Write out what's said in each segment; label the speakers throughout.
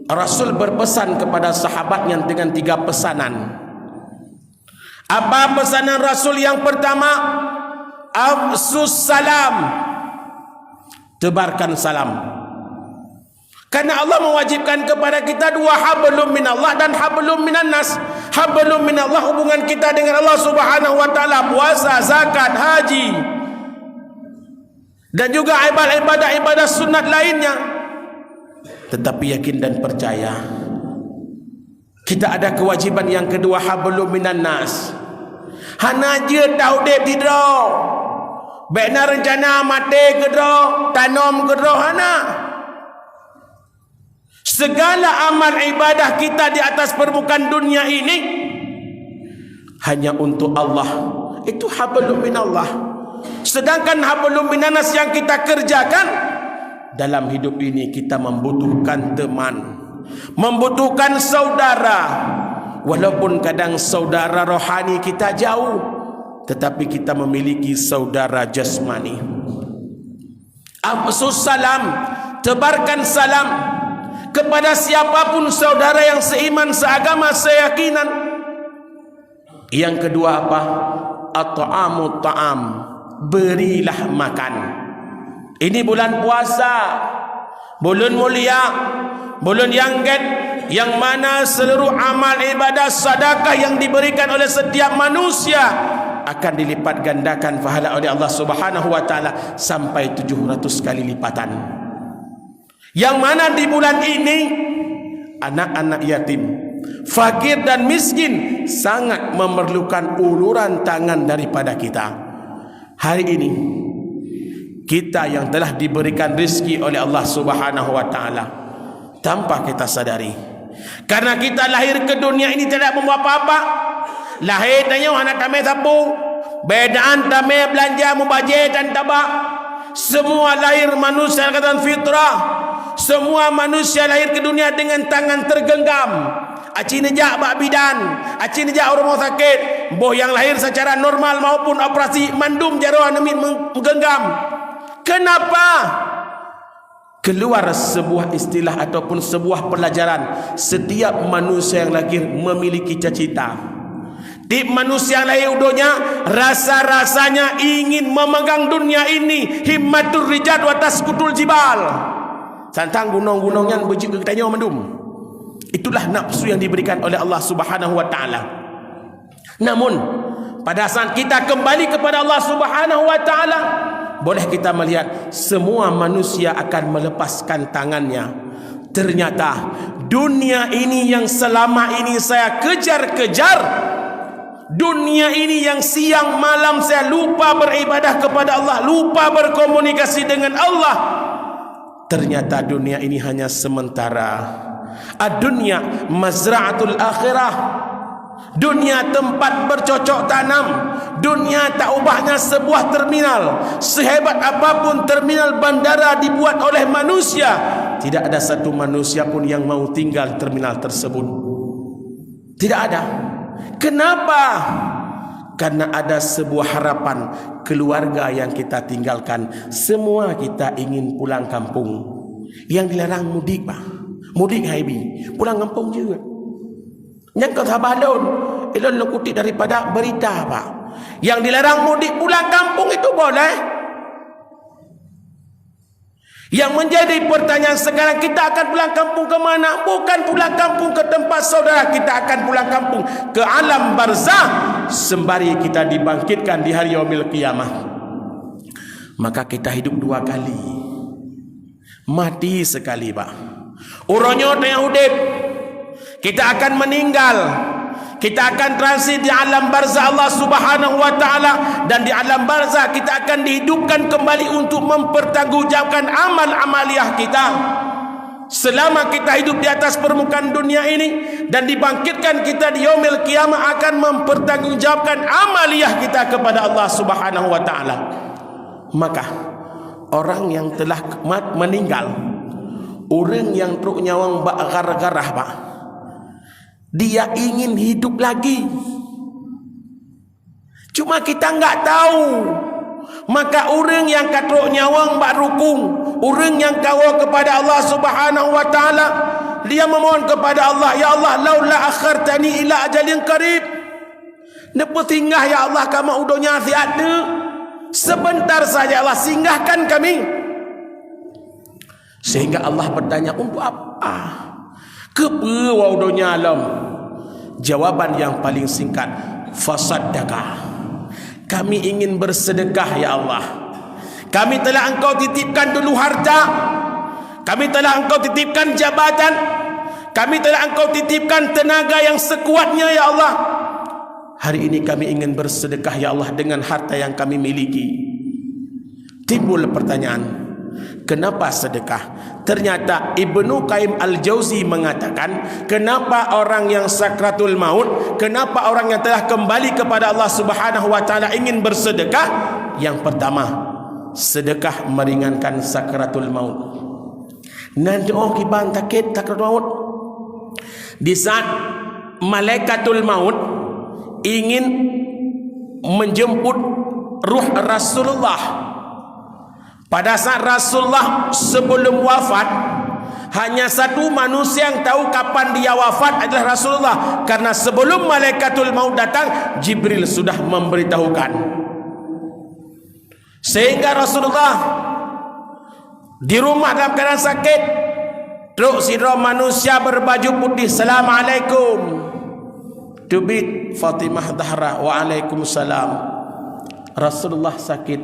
Speaker 1: Rasul berpesan kepada sahabatnya dengan 3 pesanan. Apa pesanan Rasul? Yang pertama, afsus salam, tebarkan salam. Karena Allah mewajibkan kepada kita 2, hablum minallah dan hablum minan nas. Hablum minallah, hubungan kita dengan Allah Subhanahu wa taala, puasa, zakat, haji, dan juga ibadah sunat lainnya. Tetapi yakin dan percaya, kita ada kewajiban yang kedua, hablum minan nas. Hana je tahu dek tidro, bekna rencana mati kedro, tanam kedro, hana. Segala amal ibadah kita di atas permukaan dunia ini hanya untuk Allah. Itu hablum minallah. Sedangkan hablum minanas yang kita kerjakan dalam hidup ini, kita membutuhkan teman, membutuhkan saudara. Walaupun kadang saudara rohani kita jauh, tetapi kita memiliki saudara jasmani. Afsus salam, tebarkan salam kepada siapapun saudara yang seiman, seagama, seyakinan. Yang kedua apa? At-ta'amu ta'am, berilah makan. Ini bulan puasa, bulan mulia, bulan yang yang mana seluruh amal ibadah sedekah yang diberikan oleh setiap manusia akan dilipat gandakan pahala oleh Allah Subhanahu wa taala sampai 700 kali lipatan. Yang mana di bulan ini anak-anak yatim, fakir dan miskin sangat memerlukan uluran tangan daripada kita. Hari ini kita yang telah diberikan rezeki oleh Allah Subhanahu wa taala tanpa kita sadari, karena kita lahir ke dunia ini tidak membawa apa-apa. Lahir tanya anak kami sapu, bedaan kami belanja mubajir dan tabak. Semua lahir manusia dengan fitrah. Semua manusia lahir ke dunia dengan tangan tergenggam. Aci nejak bak bidan, aci nejak rumah sakit. Boh yang lahir secara normal maupun operasi mandum jaruh nemit menggenggam. Kenapa? Keluar sebuah istilah ataupun sebuah pelajaran. Setiap manusia yang lahir memiliki cita-cita. Tiap manusia yang lahir udonya rasa-rasanya ingin memegang dunia ini. Himmatur rijal wa tasqutul jibal. Santang gunung-gunungnya berjika tanya mendum. Itulah nafsu yang diberikan oleh Allah Subhanahu wa taala. Namun pada saat kita kembali kepada Allah Subhanahu wa taala, boleh kita melihat semua manusia akan melepaskan tangannya. Ternyata dunia ini yang selama ini saya kejar-kejar, dunia ini yang siang malam saya lupa beribadah kepada Allah, lupa berkomunikasi dengan Allah, ternyata dunia ini hanya sementara. Ad-dunya mazra'atul akhirah. Dunia tempat bercocok tanam. Dunia tak ubahnya sebuah terminal. Sehebat apapun terminal bandara dibuat oleh manusia, tidak ada satu manusia pun yang mau tinggal terminal tersebut. Tidak ada. Kenapa? Karena ada sebuah harapan keluarga yang kita tinggalkan. Semua kita ingin pulang kampung. Yang dilarang mudik, Pak. Mudik haibi, pulang kampung juga. Yang kau sabalon, elon lo kutip daripada berita, Pak. Yang dilarang mudik pulang kampung itu boleh. Yang menjadi pertanyaan sekarang, kita akan pulang kampung ke mana? Bukan pulang kampung ke tempat saudara, kita akan pulang kampung ke alam barzah sembari kita dibangkitkan di hari yaumil qiyamah. Maka kita hidup 2 kali, mati sekali, Pak. Uronyo yang hidup, kita akan meninggal. Kita akan transit di alam barzah Allah Subhanahu wa taala, dan di alam barzah kita akan dihidupkan kembali untuk mempertanggungjawabkan amal-amaliyah kita. Selama kita hidup di atas permukaan dunia ini dan dibangkitkan kita di yaumil qiyamah, akan mempertanggungjawabkan amaliyah kita kepada Allah Subhanahu wa taala. Maka orang yang telah meninggal, orang yang truk nyawang bak garah-garah, Pak, dia ingin hidup lagi. Cuma kita enggak tahu. Maka orang yang katruk nyawang bak rukung, orang yang kawal kepada Allah Subhanahu wa taala, dia memohon kepada Allah, ya Allah, laula akhartani ila ajalin qarib, napa tinggal ya Allah kamu udonya ada sebentar saja, Allah singgahkan kami. Sehingga Allah bertanya, untuk apa? Kepa udonya alam? Jawaban yang paling singkat, fasaddaqah, kami ingin bersedekah ya Allah. Kami telah engkau titipkan dulu harta, kami telah engkau titipkan jabatan, kami telah engkau titipkan tenaga yang sekuatnya ya Allah. Hari ini kami ingin bersedekah ya Allah dengan harta yang kami miliki. Timbul pertanyaan, kenapa sedekah? Ternyata Ibnu Qayyim Al-Jauzi mengatakan, kenapa orang yang sakratul maut, kenapa orang yang telah kembali kepada Allah Subhanahu wa taala ingin bersedekah? Yang pertama, sedekah meringankan sakratul maut. Nanti kiban takut sakratul maut. Di saat malaikatul maut ingin menjemput ruh Rasulullah, pada saat Rasulullah sebelum wafat, hanya satu manusia yang tahu kapan dia wafat adalah Rasulullah, karena sebelum malaikatul maut datang, Jibril sudah memberitahukan. Sehingga Rasulullah di rumah dalam keadaan sakit, truk sidra manusia berbaju putih, Assalamualaikum, tubit Fatimah Zahra, Waalaikumsalam. Rasulullah sakit,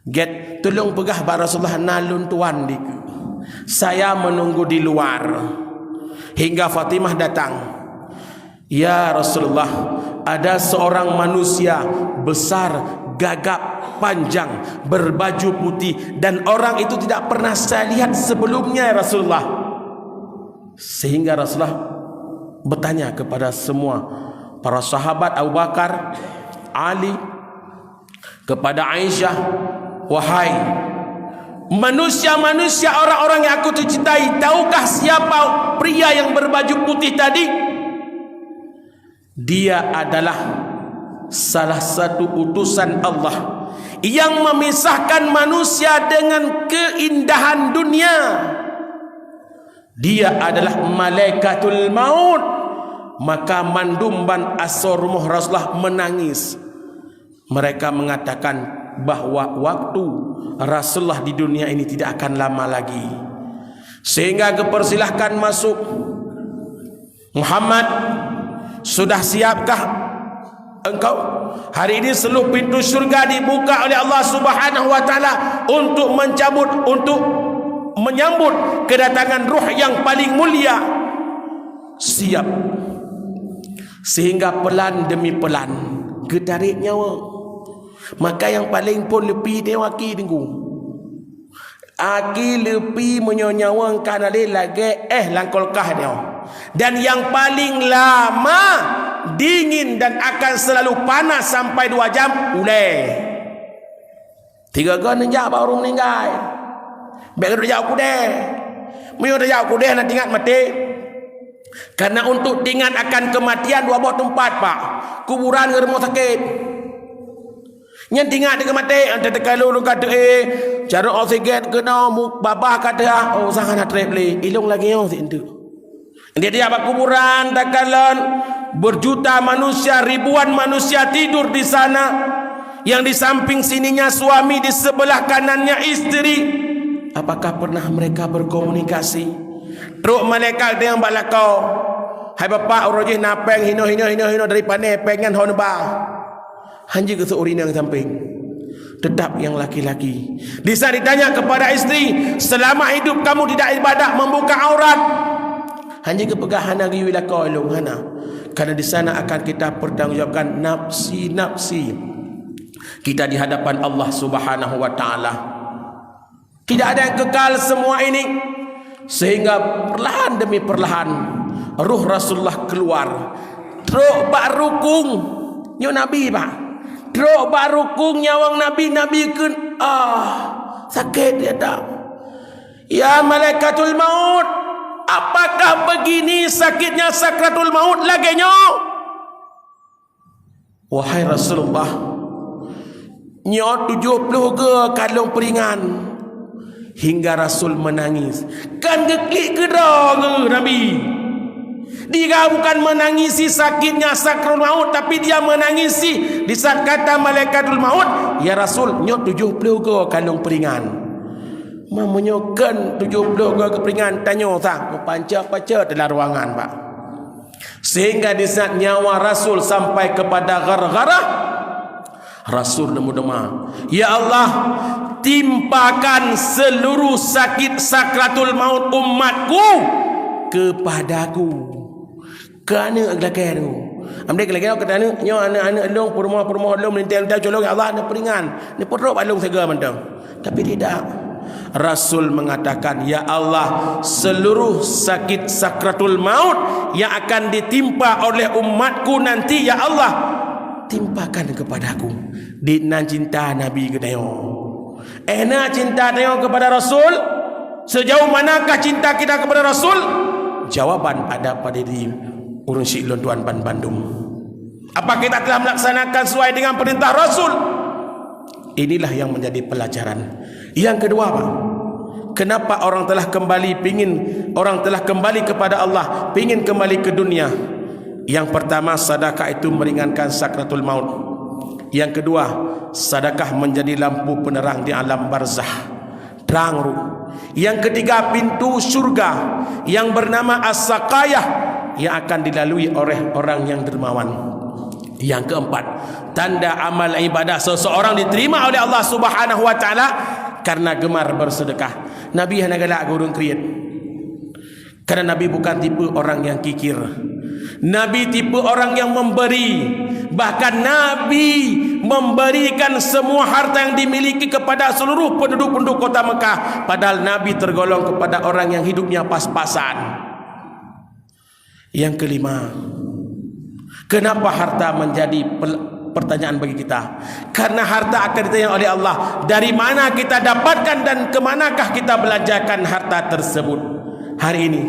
Speaker 1: get tolong pegah ba Rasulullah nalun tuan di, saya menunggu di luar. Hingga Fatimah datang, ya Rasulullah, ada seorang manusia besar, gagap, panjang, berbaju putih, dan orang itu tidak pernah saya lihat sebelumnya ya Rasulullah. Sehingga Rasulullah bertanya kepada semua para sahabat, Abu Bakar, Ali, kepada Aisyah, wahai manusia-manusia, orang-orang yang aku cintai, tahukah siapa pria yang berbaju putih tadi? Dia adalah salah satu utusan Allah yang memisahkan manusia dengan keindahan dunia. Dia adalah malaikatul maut. Maka mandumban As-Surmuh Rasulullah menangis. Mereka mengatakan bahwa waktu Rasulullah di dunia ini tidak akan lama lagi. Sehingga dipersilahkan masuk. Muhammad, sudah siapkah engkau? Hari ini seluruh pintu syurga dibuka oleh Allah Subhanahu wa taala untuk menyambut kedatangan ruh yang paling mulia. Siap. Sehingga pelan demi pelan ketarik nyawa. Maka yang paling pun lebih dia waki tengku. Aki lebih menyonyawa kan ale lagi langkolkah dia. Dan yang paling lama dingin dan akan selalu panas sampai 2 jam ulai. 3 gon njak baru meninggal. Baik dia jauh deh. Mio dia jauh deh nak ingat mati. Karena untuk ingat akan kematian 2 buah tempat, Pak. Kuburan ke rumah sakit. Yang tinggal dengan mati, anda terkalu kata cara oksigen kena babah kata oh sangat nak trip le ilung lagi yang itu. Dia apa kuburan takalan berjuta manusia, ribuan manusia tidur di sana. Yang di samping sininya suami, di sebelah kanannya istri. Apakah pernah mereka berkomunikasi? Truk malaikat dia yang balakau. Hai bapak urujih napeng hino dari pane pengen honba. Hanji ke seorang yang samping. Tetap yang laki-laki. Di saat ditanya kepada istri, selama hidup kamu tidak ibadah membuka aurat. Hanji ke pegahan lagi wilakau ilung hana. Karena di sana akan kita pertanggungjawabkan nafsi. Kita di hadapan Allah Subhanahu wa taala. Tidak ada yang kekal semua ini. Sehingga perlahan demi perlahan ruh Rasulullah keluar. Truk bak rukung nyo Nabi pak. Truk bak rukung nyawang Nabi kun sakit dia tak. Ya malaikatul maut, apakah begini sakitnya sakratul maut lagi nyo? Wahai Rasulullah, nyo 70 ke kalung peringan. hingga Rasul menangis. Kan geklik ke dong Nabi. Dia bukan menangisi sakitnya sakratul maut, tapi dia menangisi di saat kata malaikatul maut, ya Rasul, nyok 70 ke kandung peringan. Menyokan 70 ke keperingan, tanya tak, panca-panca dalam ruangan Pak. Sehingga di saat nyawa Rasul sampai kepada gargarah, Rasul dema-dema, ya Allah, timpakan seluruh sakit sakratul maut umatku kepadaku. Kerana aglakan tu ambil kelakar kata ni nyo anak-anak long permoh-permoh long melintas colong Allah nak peringan ni perut balung sega mentang. Tapi tidak, Rasul mengatakan, ya Allah, seluruh sakit sakratul maut yang akan ditimpa oleh umatku nanti, ya Allah, timpakan kepadaku. Di nan cinta Nabi ke tayo, nak cinta tayo kepada Rasul. Sejauh manakah cinta kita kepada Rasul? Jawaban ada pada diri urang Syilon Tuan Ban Bandung. Apa kita telah melaksanakan sesuai dengan perintah Rasul? Inilah yang menjadi pelajaran. Yang kedua Pak, kenapa orang telah kembali kepada Allah, pingin kembali ke dunia? Yang pertama, sedekah itu meringankan sakratul maut. Yang kedua, sedekah menjadi lampu penerang di alam barzah, terang ruh. Yang ketiga, pintu surga yang bernama as-saqayah yang akan dilalui oleh orang yang dermawan. Yang keempat, tanda amal ibadah seseorang diterima oleh Allah Subhanahu wa taala karena gemar bersedekah. Nabi hanya galak gurung kriat. Karena Nabi bukan tipe orang yang kikir. Nabi tipe orang yang memberi. Bahkan Nabi memberikan semua harta yang dimiliki kepada seluruh penduduk-penduduk kota Mekah. Padahal Nabi tergolong kepada orang yang hidupnya pas-pasan. Yang kelima, kenapa harta menjadi pertanyaan bagi kita? Karena harta akan ditanya oleh Allah, dari mana kita dapatkan dan kemanakah kita belanjakan harta tersebut. Hari ini,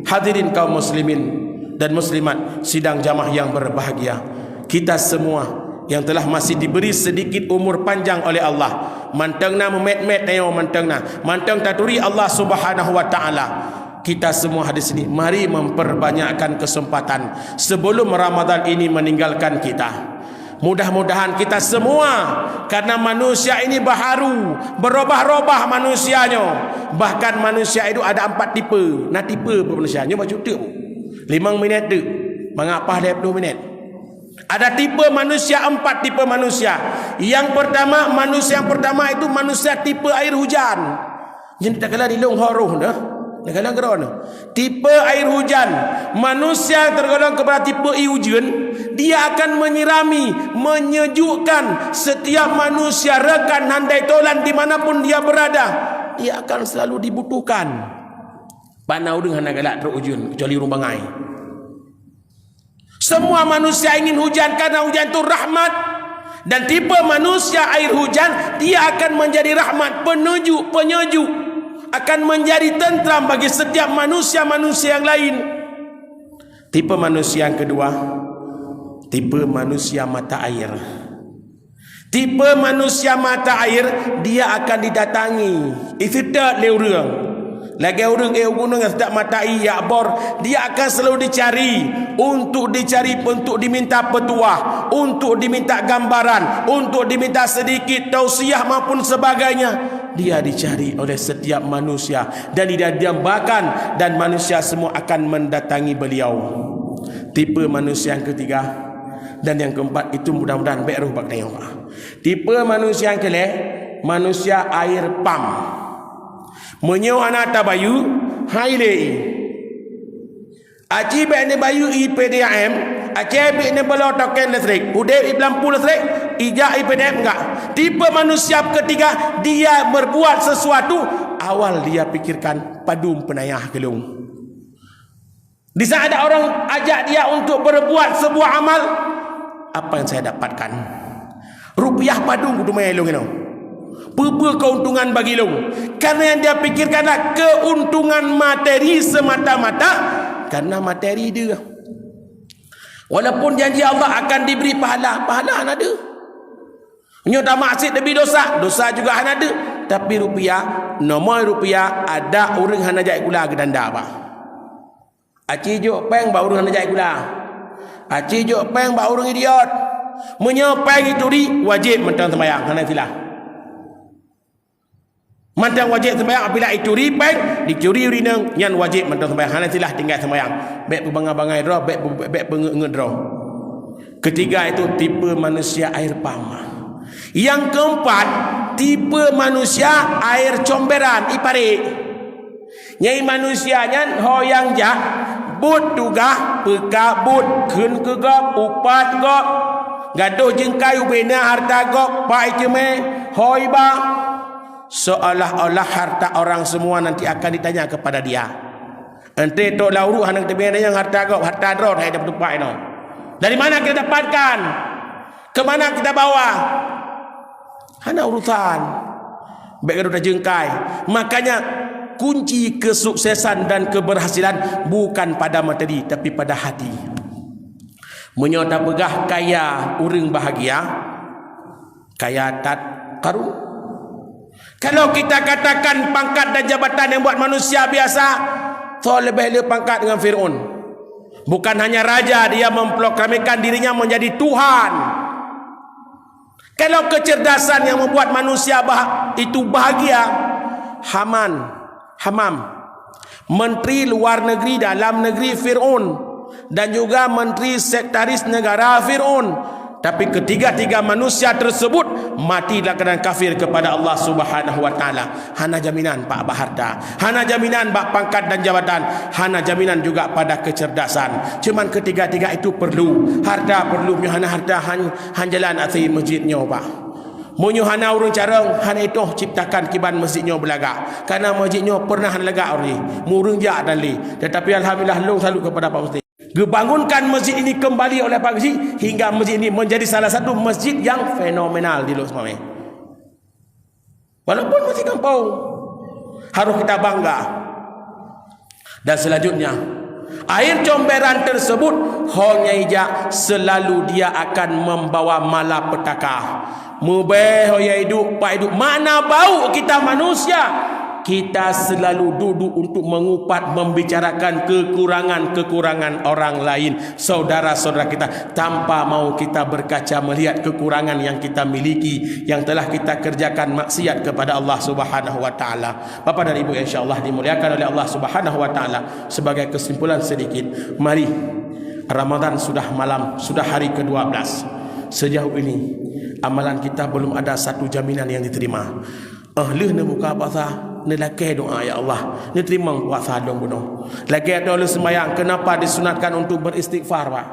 Speaker 1: hadirin kaum muslimin dan muslimat sidang jamaah yang berbahagia, kita semua yang telah masih diberi sedikit umur panjang oleh Allah, mantengna memet-met tayo manteng taturi Allah Subhanahu wa taala. Kita semua di sini, mari memperbanyakkan kesempatan sebelum Ramadan ini meninggalkan kita. Mudah-mudahan kita semua, karena manusia ini baharu, berubah-ubah manusianya. Bahkan manusia itu ada 4 tipe. Nah tipe manusianya macam tu 5 minit tu, mengapa 20 minit. Ada tipe manusia, 4 tipe manusia. Yang pertama, manusia yang pertama itu manusia tipe air hujan. Jadi tak kala di long horuh dah. Negara gerona. Tipe air hujan, manusia yang tergolong kepada tipe air hujan, dia akan menyirami, menyejukkan setiap manusia, rekan, handai tolan dimanapun dia berada. Dia akan selalu dibutuhkan. Panau dengan negara terujun kecuali rumbangai. Semua manusia ingin hujan karena hujan itu rahmat. Dan tipe manusia air hujan, dia akan menjadi rahmat, penyejuk, akan menjadi tentram bagi setiap manusia-manusia yang lain. Tipe manusia yang kedua, tipe manusia mata air. Tipe manusia mata air, dia akan didatangi. Itu tak leurang. Lagi orang gunung yang tidak mata air, ya bor, dia akan selalu dicari untuk diminta petuah, untuk diminta gambaran, untuk diminta sedikit tausiah maupun sebagainya. Dia dicari oleh setiap manusia dan dia diambakan, dan manusia semua akan mendatangi beliau. Tipe manusia yang ketiga dan yang keempat itu mudah-mudahan baik ruh bak tengok. Tipe manusia yang kelih, manusia air pam. Menyo anak tabayu haile. Aci be ne bayu IPDM, aci be ne balo token listrik, udah lampu listrik, ija IPDM enggak. Tipe manusia ketiga, dia berbuat sesuatu, awal dia pikirkan padum penayah gelung. Di saat ada orang ajak dia untuk berbuat sebuah amal, apa yang saya dapatkan? Rupiah padung kudu melong ini. Apa keuntungan bagi long? Karena yang dia pikirkanlah keuntungan materi semata-mata, karena materi dia. Walaupun janji Allah akan diberi pahala, pahala ada. Nyo dah maksiat lebih dosa, dosa juga ada. tapi rupiah nomor rupiah ada orang hana jai gula ke danda ba aci jo peng ba orang hana jai gula aci jo peng ba orang idiot menyopeng itu di wajib mentang sembahyang hana silah mentang wajib sembahyang apabila itu ri peng dicuri urinang nyan wajib mentang sembahyang hana silah tinggal sembahyang baik bangai draw baik pengedraw. Ketiga itu tipe manusia air pama. Yang keempat tipe manusia air comberan ipare. Nyai manusianya hoyang jak but tugah peka but keun ke gop upat gop gaduh jengkai ubena harta gop pai ceme hoi ba seolah-olah harta orang semua nanti akan ditanya kepada dia. Ente tok lauru hanang tebena yang harta gop harta drot hai dapat tupai no. Dari mana kita dapatkan? Kemana kita bawa? Hana urusan. Baik sudah jengkai. Makanya kunci kesuksesan dan keberhasilan bukan pada materi tapi pada hati. Menyota begah kaya urang bahagia, kaya tat karun. Kalau kita katakan pangkat dan jabatan yang buat manusia biasa, so lebih pangkat dengan Fir'aun. Bukan hanya raja, dia memproklamirkan dirinya menjadi Tuhan. Kalau kecerdasan yang membuat manusia itu bahagia, Hamam, menteri luar negeri dalam negeri Fir'aun, dan juga menteri sekretaris negara Fir'aun. Tapi ketiga-tiga manusia tersebut mati dalam keadaan kafir kepada Allah Subhanahu wa taala. Hana jaminan pak harta, hana jaminan pak pangkat dan jabatan, hana jaminan juga pada kecerdasan. Cuman ketiga-tiga itu perlu. Harta perlu, hana harta han jalan atas masjidnya pak. Munyo hana urang carang hana itu ciptakan kiban masjidnya belaga. Karena masjidnya pernah lega ori, murung ja dali. Tetapi alhamdulillah long selalu kepada Pak Ustaz. Dibangunkan masjid ini kembali oleh Pak Haji hingga masjid ini menjadi salah satu masjid yang fenomenal di Luar Semame. Walaupun masih kampung, harus kita bangga. Dan selanjutnya, air comberan tersebut hanya ija selalu dia akan membawa malapetaka. Mubeh hoya hidup, pak hidup. Mana bau kita manusia? Kita selalu duduk untuk mengupat, membicarakan kekurangan-kekurangan orang lain, saudara-saudara kita, tanpa mau kita berkaca melihat kekurangan yang kita miliki, yang telah kita kerjakan maksiat kepada Allah Subhanahu wa taala. Bapak dan Ibu insyaallah dimuliakan oleh Allah Subhanahu wa taala. Sebagai kesimpulan sedikit, mari, Ramadan sudah malam, sudah hari ke-12. Sejauh ini amalan kita belum ada satu jaminan yang diterima. Leh ne buka puasa ne laki doa ya Allah ne terima puasa dong bunuh lagi ada oleh sembahyang. Kenapa disunatkan untuk beristighfar pak?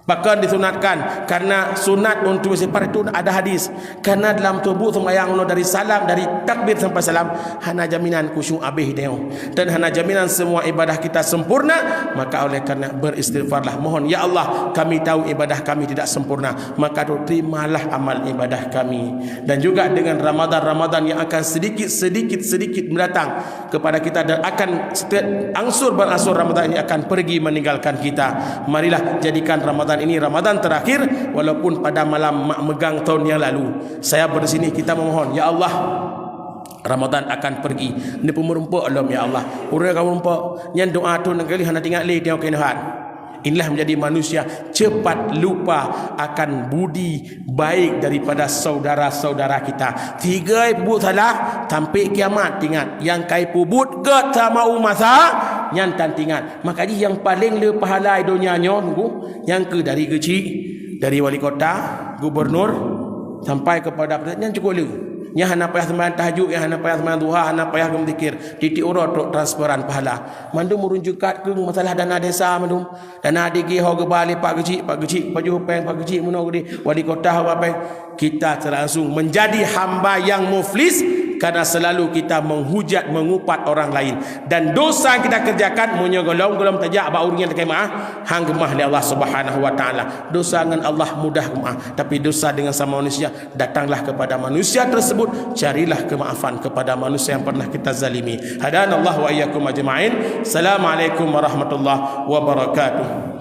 Speaker 1: Bahkan disunatkan karena sunat untuk istighfar itu ada hadis, karena dalam tubuh sembahyang dari salam, dari takbir sampai salam, hana jaminan khusyuk abih deo, dan hana jaminan semua ibadah kita sempurna. Maka oleh karena beristighfarlah, mohon ya Allah, kami tahu ibadah kami tidak sempurna, maka terimalah amal ibadah kami. Dan juga dengan Ramadan yang akan sedikit mendatang kepada kita, dan akan angsur berangsur Ramadan ini akan pergi meninggalkan kita. Marilah jadikan Ramadan ini Ramadan terakhir, walaupun pada malam mak megang tahun yang lalu. Saya bersini kita memohon ya Allah, Ramadan akan pergi. Ni pemerumpak alam ya Allah. Urang kamu rumpak nyan doa tu nak kali hana tinggal le tengok kenahan. Inilah menjadi manusia cepat lupa akan budi baik daripada saudara-saudara kita. Tiga pubut salah sampai kiamat ingat. Yang kai pubut ke sama umasa yang tantingan. Makanya yang paling le pahala dunia nyogu yang ke dari kecil, dari wali kota, gubernur sampai kepada presiden yang cukup le. Yang hana payah sembahyang tahajud, yang hana payah sembahyang duha, hana payah berzikir, titik urut untuk transferan pahala. Mandum merunjukkan ke masalah dana desa mandum. Dana digi ho ke bali pak kecil, baju hupeng pak kecil muno di wali kota apa. Kita langsung menjadi hamba yang muflis karena selalu kita menghujat, mengupat orang lain, dan dosa yang kita kerjakan menyogolong tajak baurnya dekai maaf hang gemah oleh Allah Subhanahu wa taala. Dosa dengan Allah mudah gemah, tapi dosa dengan sama manusia datanglah kepada manusia tersebut, carilah kemaafan kepada manusia yang pernah kita zalimi. Hadanallahu wa iyyakum ajma'in. Assalamualaikum warahmatullahi wabarakatuh.